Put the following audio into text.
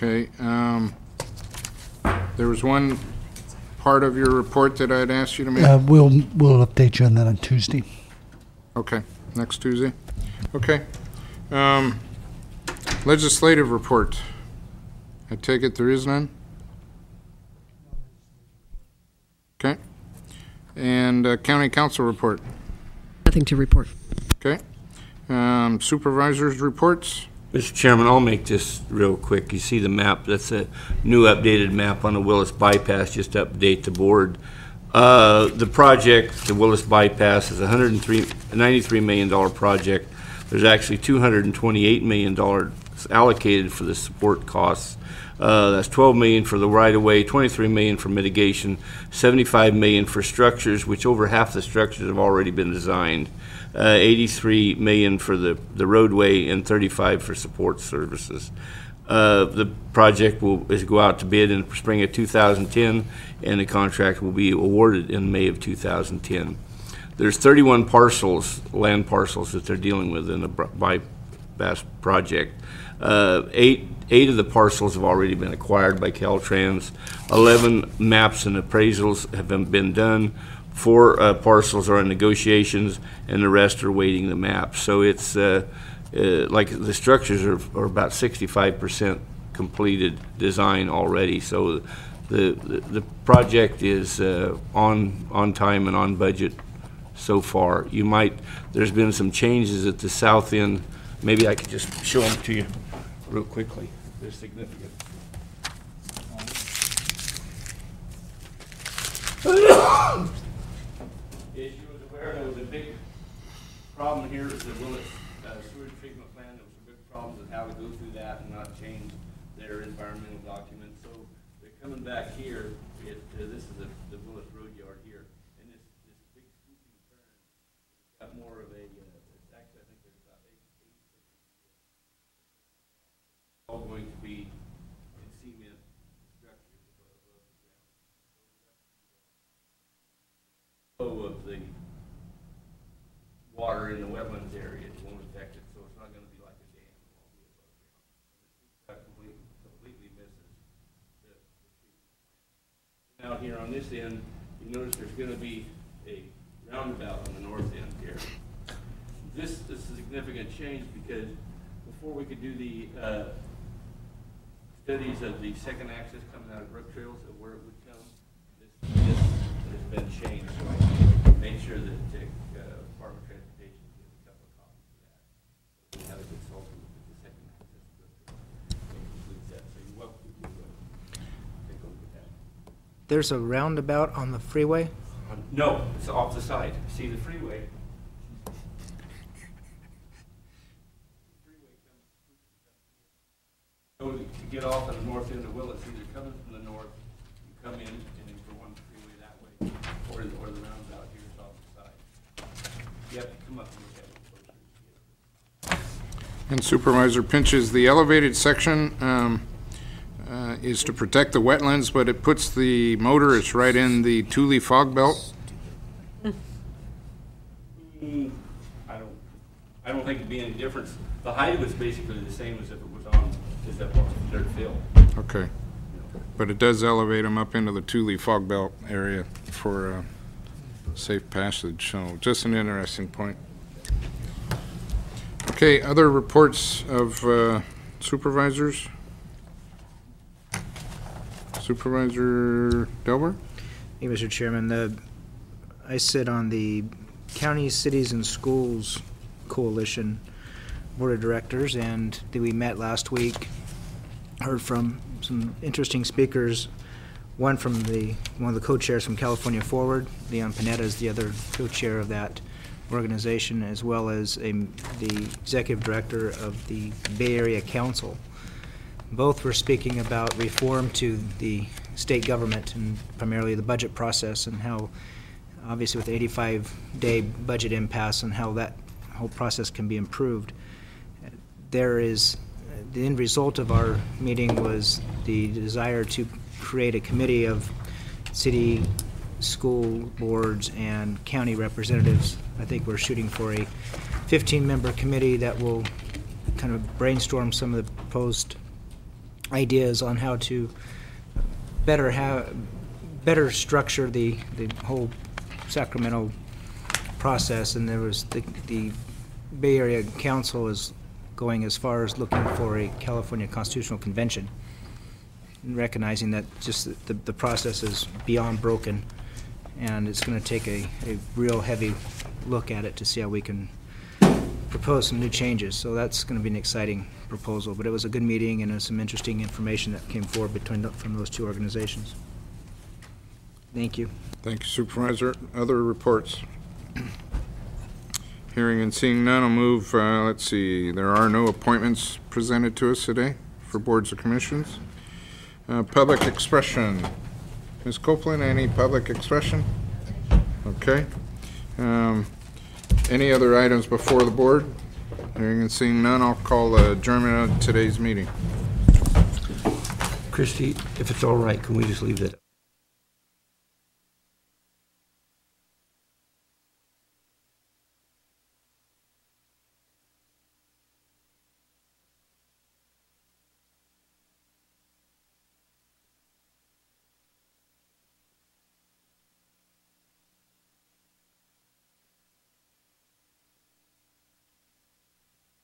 Okay. There was one part of your report that I'd asked you to make. We'll update you on that on Tuesday. Okay, next Tuesday. Okay. Legislative report. I take it there is none? Okay. And county council report. Nothing to report. Okay. Supervisors reports. Mr. Chairman, I'll make this real quick. You see the map, that's a new updated map on the Willis bypass, just to update the board. The project, the Willis bypass, is a $93 million project. There's actually $228 million allocated for the support costs. That's $12 million for the right-of-way, $23 million for mitigation, $75 million for structures, which over half the structures have already been designed, $83 million for the roadway, and $35 for support services. The project is go out to bid in the spring of 2010, and the contract will be awarded in May of 2010. There's 31 parcels, land parcels, that they're dealing with in the bypass project. Eight of the parcels have already been acquired by Caltrans. 11 maps and appraisals have been done. 4 parcels are in negotiations, and the rest are waiting the maps. So it's like the structures are about 65% completed design already. So the project is on time and on budget so far. There's been some changes at the south end. Maybe I could just show them to you real quickly. They're significant. As you was aware, there was a big problem here at the Willis sewage treatment plant. There was some big problems with how to go through that and not change their environmental documents. So they're coming back here. This is the Willis Road Yard here, and this big scooping turn got more of a. Actually, I think there's about 8 all going to be in cement structures above the ground. Flow of the water in the wetlands area won't affect it, so it's not going to be like a dam. It won't be above ground. It completely misses the treatment. Now here on this end, you notice there's going to be a roundabout on the north end here. This is a significant change because before we could do the studies of the second axis coming out of Brook Trails of where it would come, this has been changed. So I made sure that the Department of Transportation gives a couple of copies of that. So we have a consultant with the second axis includes that. So you're welcome to take a look at that. There's a roundabout on the freeway? No, it's off the side. See the freeway? So to get off on the north end of Willis, either coming from the north, you come in and then for one freeway that way, or the roundabout here is off the side. You have to come up and look at it closer. And Supervisor Pinches, the elevated section is to protect the wetlands, but it puts the motorists right in the Thule fog belt. I don't think it'd be any difference. The height was basically the same as if it was on dirt field. Okay. But it does elevate them up into the Thule fog belt area for safe passage. So just an interesting point. Okay, other reports of supervisors? Supervisor Delbert? Hey, Mr. Chairman, I sit on the County, Cities, and Schools Coalition Board of Directors, and we met last week, heard from some interesting speakers, one of the co-chairs from California Forward, Leon Panetta is the other co-chair of that organization, as well as the executive director of the Bay Area Council. Both were speaking about reform to the state government and primarily the budget process, and how obviously with the 85-day budget impasse and how that whole process can be improved. The end result of our meeting was the desire to create a committee of city, school boards, and county representatives. I think we're shooting for a 15-member committee that will kind of brainstorm some of the proposed ideas on how to better structure the whole Sacramento process. And there was the Bay Area Council is going as far as looking for a California Constitutional Convention, recognizing that just the process is beyond broken, and it's going to take a real heavy look at it to see how we can propose some new changes. So that's going to be an exciting proposal. But it was a good meeting, and there's some interesting information that came forward from those two organizations. Thank you. Thank you, Supervisor. Other reports? Hearing and seeing none, I'll move, let's see, there are no appointments presented to us today for boards or commissions. Public expression. Ms. Copeland, any public expression? Okay. Any other items before the board? Hearing and seeing none, I'll call adjournment of today's meeting. Christie, if it's all right, can we just leave that